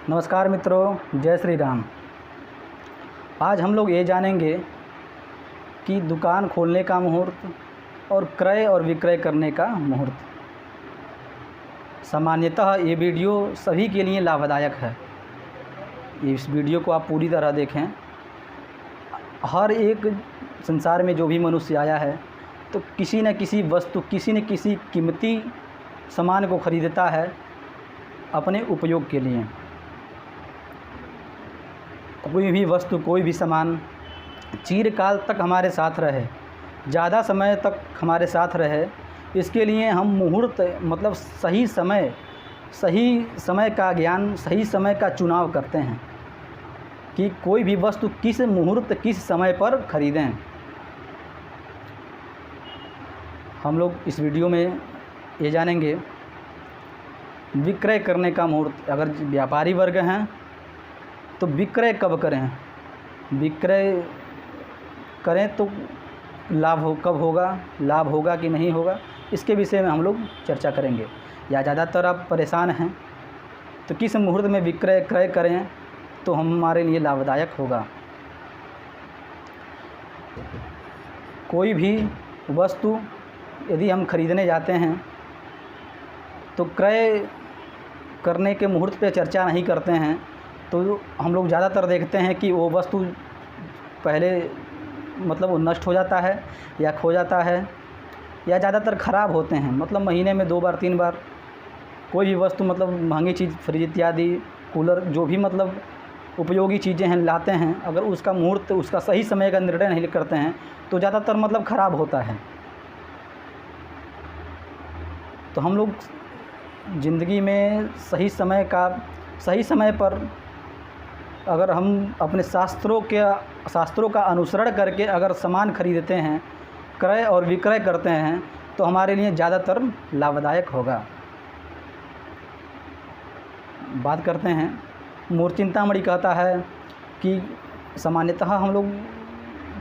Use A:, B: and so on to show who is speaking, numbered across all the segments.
A: नमस्कार मित्रों, जय श्री राम। आज हम लोग ये जानेंगे कि दुकान खोलने का मुहूर्त और क्रय और विक्रय करने का मुहूर्त। सामान्यतः ये वीडियो सभी के लिए लाभदायक है। इस वीडियो को आप पूरी तरह देखें। हर एक संसार में जो भी मनुष्य आया है तो किसी न किसी वस्तु, किसी न किसी कीमती सामान को खरीदता है अपने उपयोग के लिए। कोई भी वस्तु, कोई भी सामान चिरकाल तक हमारे साथ रहे, ज़्यादा समय तक हमारे साथ रहे, इसके लिए हम मुहूर्त मतलब सही समय का ज्ञान, सही समय का चुनाव करते हैं कि कोई भी वस्तु किस मुहूर्त, किस समय पर खरीदें। हम लोग इस वीडियो में ये जानेंगे विक्रय करने का मुहूर्त। अगर व्यापारी वर्ग हैं तो विक्रय कब करें, विक्रय करें तो कब होगा, लाभ होगा कि नहीं होगा, इसके विषय में हम लोग चर्चा करेंगे। या ज़्यादातर आप परेशान हैं तो किस मुहूर्त में विक्रय क्रय करें तो हमारे लिए लाभदायक होगा। कोई भी वस्तु यदि हम खरीदने जाते हैं तो क्रय करने के मुहूर्त पे चर्चा नहीं करते हैं, तो हम लोग ज़्यादातर देखते हैं कि वो वस्तु पहले मतलब वो नष्ट हो जाता है या खो जाता है या ज़्यादातर ख़राब होते हैं। मतलब महीने में 2 बार 3 बार कोई भी वस्तु, मतलब महंगी चीज़, फ्रिज इत्यादि, कूलर, जो भी मतलब उपयोगी चीज़ें हैं लाते हैं, अगर उसका मुहूर्त, उसका सही समय का निर्णय नहीं करते हैं तो ज़्यादातर मतलब ख़राब होता है। तो हम लोग ज़िंदगी में सही समय पर अगर हम अपने शास्त्रों का अनुसरण करके अगर सामान खरीदते हैं, क्रय और विक्रय करते हैं तो हमारे लिए ज़्यादातर लाभदायक होगा। बात करते हैं, मूर्तिचिंतामणि कहता है कि सामान्यतः हम लोग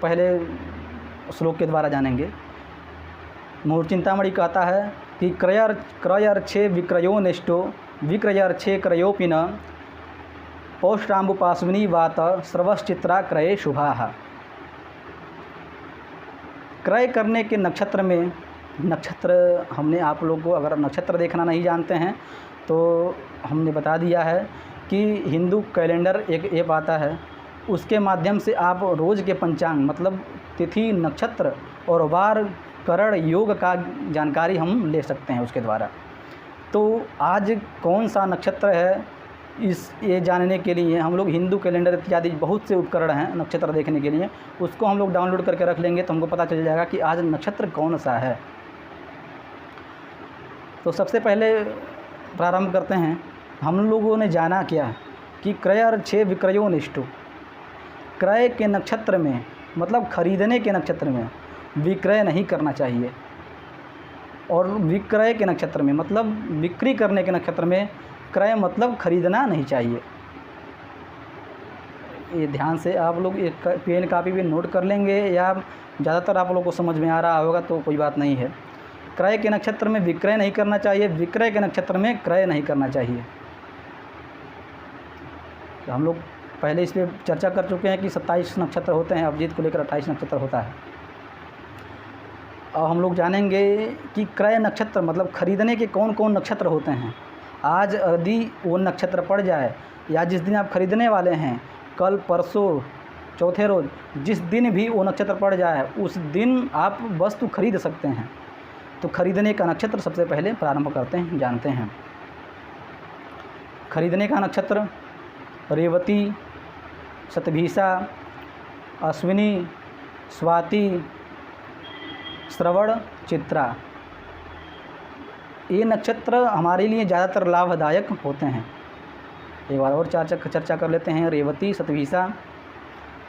A: पहले श्लोक के द्वारा जानेंगे। मूर्तिचिंतामणि कहता है कि क्रयर्छे विक्रयो निष्ठो विक्रयर्छे क्रयोपि न पौष्टाम्बुपाश्विनी वात स्रवश्चित्रा क्रये शुभाः। क्रय करने के नक्षत्र में, नक्षत्र हमने आप लोगों को, अगर नक्षत्र देखना नहीं जानते हैं तो हमने बता दिया है कि हिंदू कैलेंडर एक ऐप आता है, उसके माध्यम से आप रोज़ के पंचांग मतलब तिथि, नक्षत्र और वार, करण, योग का जानकारी हम ले सकते हैं उसके द्वारा। तो आज कौन सा नक्षत्र है, ये जानने के लिए हम लोग हिंदू कैलेंडर इत्यादि बहुत से उपकरण हैं नक्षत्र देखने के लिए, उसको हम लोग डाउनलोड करके रख लेंगे तो हमको पता चल जाएगा कि आज नक्षत्र कौन सा है। तो सबसे पहले प्रारंभ करते हैं। हम लोगों ने जाना क्या कि क्रयर्छे विक्रयो निष्ठो, क्रय के नक्षत्र में मतलब खरीदने के नक्षत्र में विक्रय नहीं करना चाहिए, और विक्रय के नक्षत्र में मतलब बिक्री करने के नक्षत्र में क्रय मतलब खरीदना नहीं चाहिए। ये ध्यान से आप लोग एक पेन कापी पे नोट कर लेंगे, या ज़्यादातर आप लोगों को समझ में आ रहा होगा तो कोई बात नहीं है। क्रय के नक्षत्र में विक्रय नहीं करना चाहिए, विक्रय के नक्षत्र में क्रय नहीं करना चाहिए। तो हम लोग पहले इस पर चर्चा कर चुके हैं कि 27 नक्षत्र होते हैं, अभिजीत को लेकर 28 नक्षत्र होता है। और हम लोग जानेंगे कि क्रय नक्षत्र मतलब खरीदने के कौन कौन नक्षत्र होते हैं। आज यदि वो नक्षत्र पड़ जाए, या जिस दिन आप खरीदने वाले हैं, कल, परसों, चौथे रोज़, जिस दिन भी वो नक्षत्र पड़ जाए उस दिन आप वस्तु खरीद सकते हैं। तो खरीदने का नक्षत्र सबसे पहले प्रारंभ करते हैं, जानते हैं। खरीदने का नक्षत्र रेवती, शतभिषा, अश्विनी, स्वाति, श्रवण, चित्रा, ये नक्षत्र हमारे लिए ज़्यादातर लाभदायक होते हैं। एक बार और चर्चा कर लेते हैं। रेवती, शतभिषा,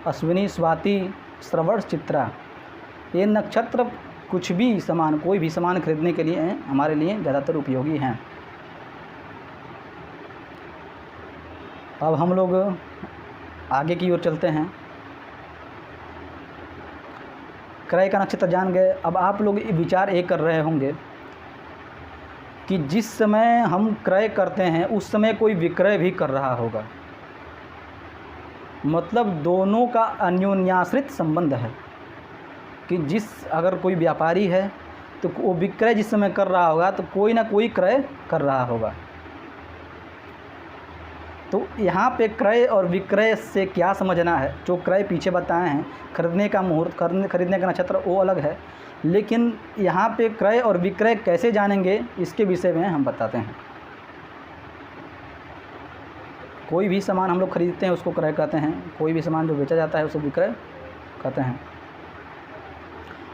A: अश्विनी, स्वाति, श्रवण, चित्रा, ये नक्षत्र कुछ भी सामान, कोई भी सामान खरीदने के लिए हमारे लिए ज़्यादातर उपयोगी हैं। अब हम लोग आगे की ओर चलते हैं। क्रय का नक्षत्र जान गए। अब आप लोग विचार ये कर रहे होंगे कि जिस समय हम क्रय करते हैं उस समय कोई विक्रय भी कर रहा होगा। मतलब दोनों का अन्योन्याश्रित संबंध है कि अगर कोई व्यापारी है तो वो विक्रय जिस समय कर रहा होगा तो कोई ना कोई क्रय कर रहा होगा। तो यहाँ पे क्रय और विक्रय से क्या समझना है, जो क्रय पीछे बताए हैं, खरीदने का मुहूर्त, खरीदने का नक्षत्र, वो अलग है, लेकिन यहाँ पे क्रय और विक्रय कैसे जानेंगे इसके विषय में हम बताते हैं। कोई भी सामान हम लोग खरीदते हैं उसको क्रय कहते हैं, कोई भी सामान जो बेचा जाता है उसे विक्रय कहते हैं।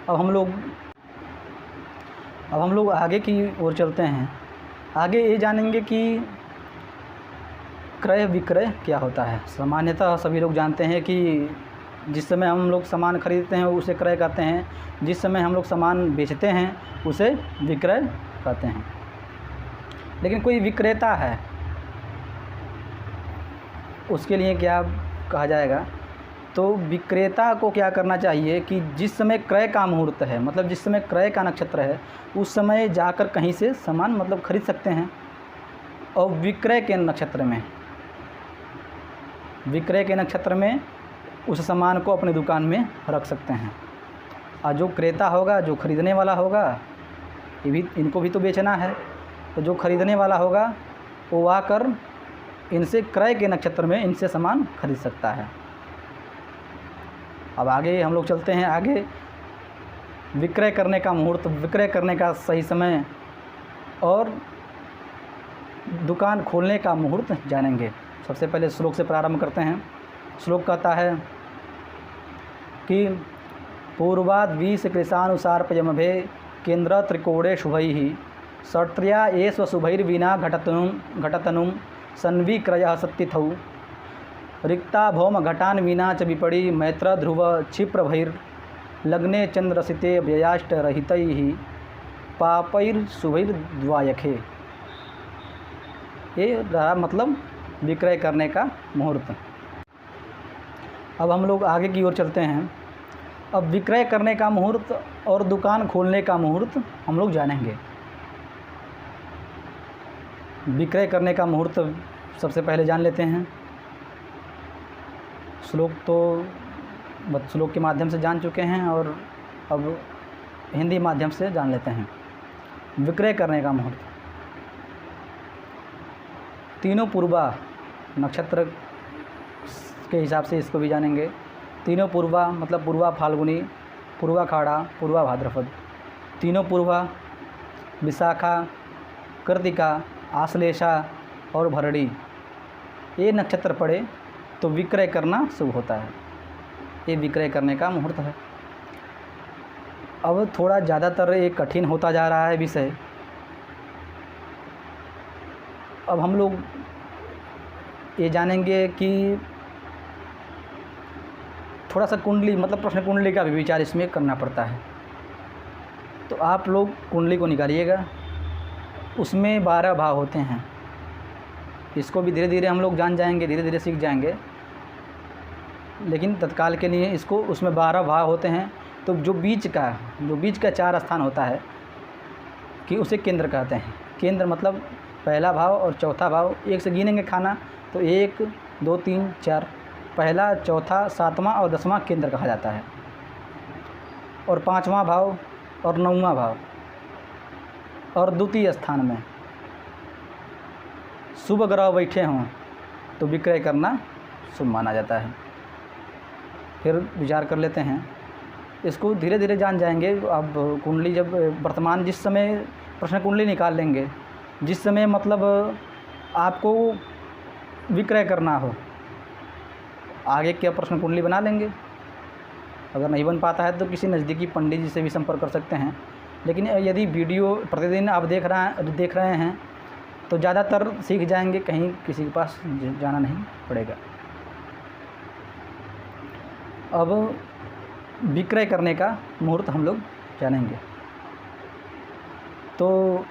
A: अब हम लोग आगे की ओर चलते हैं। आगे ये जानेंगे कि क्रय विक्रय क्या होता है। सामान्यतः सभी लोग जानते हैं कि जिस समय हम लोग सामान खरीदते हैं उसे क्रय कहते हैं, जिस समय हम लोग सामान बेचते हैं उसे विक्रय कहते हैं। लेकिन कोई विक्रेता है, उसके लिए क्या कहा जाएगा? तो विक्रेता को क्या करना चाहिए कि जिस समय क्रय का मुहूर्त है, मतलब जिस समय क्रय का नक्षत्र है, उस समय जाकर कहीं से सामान मतलब खरीद सकते हैं। और विक्रय के नक्षत्र में उस सामान को अपनी दुकान में रख सकते हैं। और जो क्रेता होगा, जो खरीदने वाला होगा, इनको भी तो बेचना है, तो जो खरीदने वाला होगा वो आकर इनसे क्रय के नक्षत्र में इनसे सामान खरीद सकता है। अब आगे हम लोग चलते हैं। आगे विक्रय करने का मुहूर्त, विक्रय करने का सही समय और दुकान खोलने का मुहूर्त जानेंगे। सबसे पहले श्लोक से प्रारंभ करते हैं। श्लोक कहता है कि पूर्वाद 20 कृशानुसारपयमभे केंद्र त्रिकोणे शुभैः षट्र्या ये स्वशुभैर्विना घटतनुं सन्विक्रयः सत्तिथौ रिक्ता भौम घटान विना च विपणि मैत्र ध्रुव क्षिप्रभैर्लग्ने चंद्रसिते व्ययाष्टरहितैः पापैर्शुभैर्द्वायखे। ये रहा मतलब विक्रय करने का मुहूर्त। अब हम लोग आगे की ओर चलते हैं। अब विक्रय करने का मुहूर्त और दुकान खोलने का मुहूर्त हम लोग जानेंगे। विक्रय करने का मुहूर्त सबसे पहले जान लेते हैं। श्लोक के माध्यम से जान चुके हैं और अब हिंदी माध्यम से जान लेते हैं। विक्रय करने का मुहूर्त, तीनों पूर्वा नक्षत्र के हिसाब से इसको भी जानेंगे। तीनों पूर्वा मतलब पूर्वा फाल्गुनी, पूर्वा खाड़ा, पूर्वा भाद्रपद। तीनों पूर्वा विशाखा, कृतिका, आश्लेषा और भरणी, ये नक्षत्र पड़े तो विक्रय करना शुभ होता है। ये विक्रय करने का मुहूर्त है। अब थोड़ा ज़्यादातर ये कठिन होता जा रहा है विषय। अब हम लोग ये जानेंगे कि थोड़ा सा कुंडली मतलब प्रश्न कुंडली का भी विचार इसमें करना पड़ता है। तो आप लोग कुंडली को निकालिएगा, उसमें 12 भाव होते हैं। इसको भी धीरे धीरे हम लोग जान जाएंगे, धीरे धीरे सीख जाएंगे, लेकिन तत्काल के लिए इसको उसमें 12 भाव होते हैं। तो जो बीच का 4 स्थान होता है कि उसे केंद्र कहते हैं। केंद्र मतलब पहला भाव और चौथा भाव, एक से गिनेंगे खाना तो 1 2 3 4, पहला, चौथा, 7वां और 10वां केंद्र कहा जाता है। और 5वां भाव और 9वां भाव और द्वितीय स्थान में शुभ ग्रह बैठे हों तो विक्रय करना शुभ माना जाता है। फिर विचार कर लेते हैं, इसको धीरे धीरे जान जाएंगे। अब कुंडली जब वर्तमान जिस समय प्रश्न कुंडली निकाल लेंगे, जिस समय मतलब आपको विक्रय करना हो, आगे क्या प्रश्न कुंडली बना लेंगे। अगर नहीं बन पाता है तो किसी नज़दीकी पंडित जी से भी संपर्क कर सकते हैं। लेकिन यदि वीडियो प्रतिदिन आप देख रहे हैं तो ज़्यादातर सीख जाएंगे, कहीं किसी के पास जाना नहीं पड़ेगा। अब विक्रय करने का मुहूर्त हम लोग जानेंगे। तो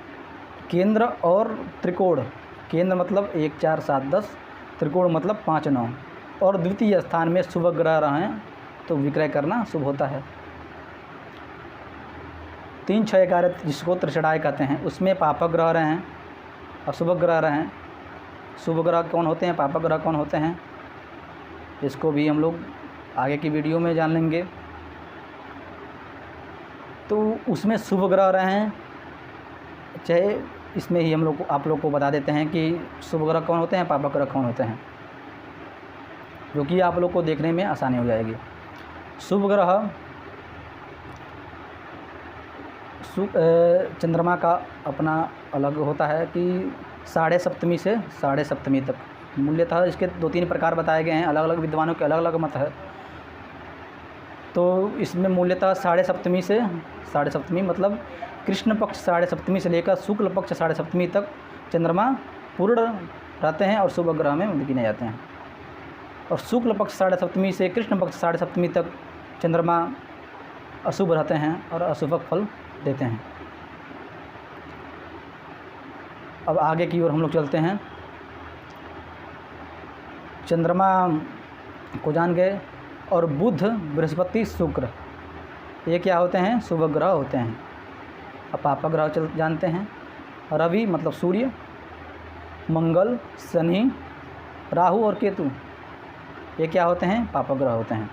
A: केंद्र और त्रिकोण, केंद्र मतलब 1 4 7 10, त्रिकोण मतलब 5 9, और द्वितीय स्थान में शुभ ग्रह रहें तो विक्रय करना शुभ होता है। 3, 6, 11 जिसको त्रिषणाय कहते हैं, उसमें पापक ग्रह रहे हैं, अशुभ ग्रह रहे हैं। शुभ ग्रह कौन होते हैं, पापक ग्रह कौन होते हैं, इसको भी हम लोग आगे की वीडियो में जान लेंगे। तो उसमें शुभ ग्रह रहे हैं, चाहे इसमें ही हम लोग आप लोग को बता देते हैं कि शुभ ग्रह कौन होते हैं, पापक ग्रह कौन होते हैं, जो कि आप लोग को देखने में आसानी हो जाएगी। शुभ ग्रह चंद्रमा का अपना अलग होता है कि साढ़े सप्तमी से साढ़े सप्तमी तक। मूल्यतः इसके 2-3 प्रकार बताए गए हैं, अलग अलग विद्वानों के अलग अलग मत है। तो इसमें मूल्यतः साढ़े सप्तमी से साढ़े सप्तमी मतलब कृष्ण पक्ष साढ़े सप्तमी से लेकर शुक्ल पक्ष साढ़े सप्तमी तक चंद्रमा पूर्ण रहते हैं और शुभ ग्रह में गिने जाते हैं। और शुक्ल पक्ष साढ़े सप्तमी से कृष्ण पक्ष साढ़े सप्तमी तक चंद्रमा अशुभ रहते हैं और अशुभ फल देते हैं। अब आगे की ओर हम लोग चलते हैं। चंद्रमा को जान गए, और बुध, बृहस्पति, शुक्र ये क्या होते हैं, शुभ ग्रह होते हैं। अब पापक ग्रह जानते हैं। रवि मतलब सूर्य, मंगल, शनि, राहु और केतु ये क्या होते हैं, पापक ग्रह होते हैं।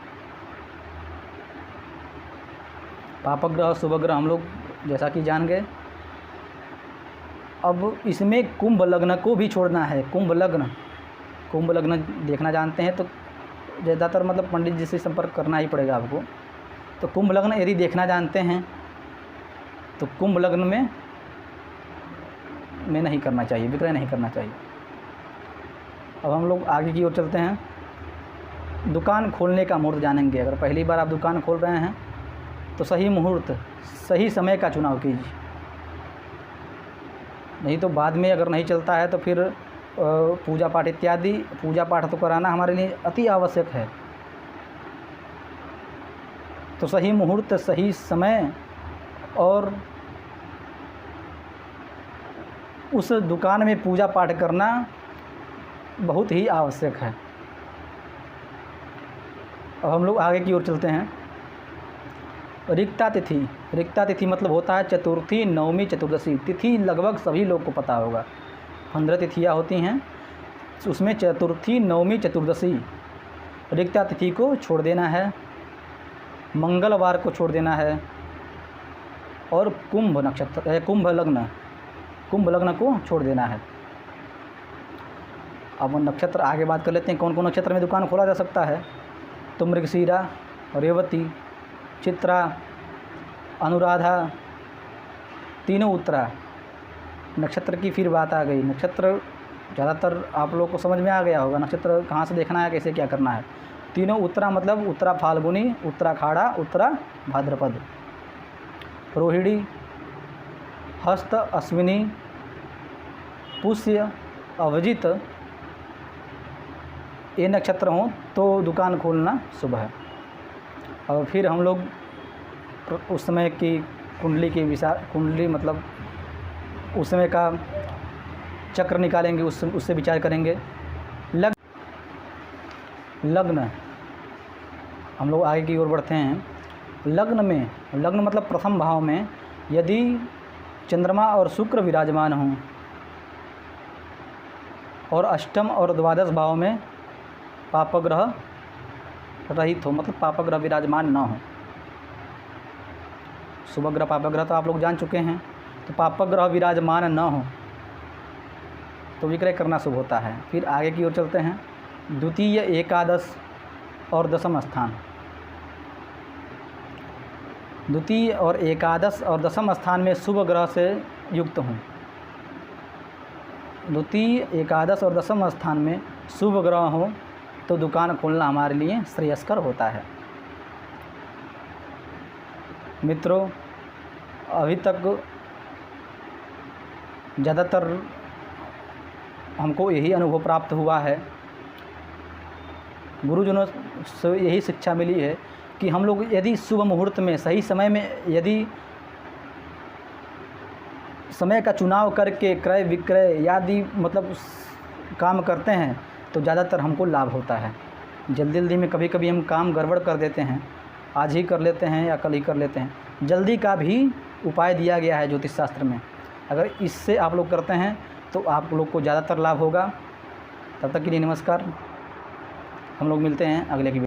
A: पापक ग्रह शुभ ग्रह हम लोग जैसा कि जान गए। अब इसमें कुंभ लग्न को भी छोड़ना है। कुंभ लग्न देखना जानते हैं तो ज़्यादातर मतलब पंडित जी से संपर्क करना ही पड़ेगा आपको। तो कुंभ लग्न यदि देखना जानते हैं तो कुंभ लग्न में नहीं करना चाहिए, विक्रय नहीं करना चाहिए। अब हम लोग आगे की ओर चलते हैं। दुकान खोलने का मुहूर्त जानेंगे। अगर पहली बार आप दुकान खोल रहे हैं तो सही मुहूर्त, सही समय का चुनाव कीजिए, नहीं तो बाद में अगर नहीं चलता है तो फिर पूजा पाठ इत्यादि, पूजा पाठ तो कराना हमारे लिए अति आवश्यक है। तो सही मुहूर्त, सही समय और उस दुकान में पूजा पाठ करना बहुत ही आवश्यक है। अब हम लोग आगे की ओर चलते हैं। रिक्ता तिथि मतलब होता है चतुर्थी, नवमी, चतुर्दशी। तिथि लगभग सभी लोग को पता होगा, 15 तिथियाँ होती हैं, उसमें चतुर्थी, नवमी, चतुर्दशी। रिक्ता तिथि को छोड़ देना है, मंगलवार को छोड़ देना है, और कुंभ लग्न को छोड़ देना है। अब नक्षत्र आगे बात कर लेते हैं, कौन कौन नक्षत्र में दुकान खोला जा सकता है। तो मृगशीरा, रेवती, चित्रा, अनुराधा, तीनों उत्तरा नक्षत्र की फिर बात आ गई। नक्षत्र ज़्यादातर आप लोग को समझ में आ गया होगा, नक्षत्र कहाँ से देखना है, कैसे क्या करना है। तीनों उत्तरा मतलब उत्तरा फाल्गुनी, उत्तरा खाड़ा, उत्तरा भाद्रपद। रोहिणी, हस्त, अश्विनी, पुष्य, अभिजित ये नक्षत्र हों तो दुकान खोलना शुभ है। और फिर हम लोग उस समय की कुंडली मतलब उस समय का चक्र निकालेंगे, उससे विचार करेंगे। लग्न हम लोग आगे की ओर बढ़ते हैं। लग्न मतलब प्रथम भाव में यदि चंद्रमा और शुक्र विराजमान हों, और अष्टम और द्वादश भाव में पापग्रह रहित हो, मतलब पापग्रह विराजमान न हो। शुभग्रह पापग्रह तो आप लोग जान चुके हैं। तो पापग्रह विराजमान न हो तो विक्रय करना शुभ होता है। फिर आगे की ओर चलते हैं। द्वितीय, एकादश और दशम स्थान। द्वितीय और एकादश और दशम स्थान में शुभ ग्रह से युक्त हों। द्वितीय, एकादश और दशम स्थान में शुभ ग्रह हो तो दुकान खोलना हमारे लिए श्रेयस्कर होता है। मित्रों, अभी तक ज़्यादातर हमको यही अनुभव प्राप्त हुआ है, गुरुजनों से यही शिक्षा मिली है कि हम लोग यदि शुभ मुहूर्त में, सही समय में यदि समय का चुनाव करके क्रय विक्रय आदि मतलब काम करते हैं तो ज़्यादातर हमको लाभ होता है। जल्दी में कभी कभी हम काम गड़बड़ कर देते हैं, आज ही कर लेते हैं या कल ही कर लेते हैं। जल्दी का भी उपाय दिया गया है ज्योतिष शास्त्र में। अगर इससे आप लोग करते हैं तो आप लोग को ज़्यादातर लाभ होगा। तब तक के लिए नमस्कार। हम लोग मिलते हैं अगले की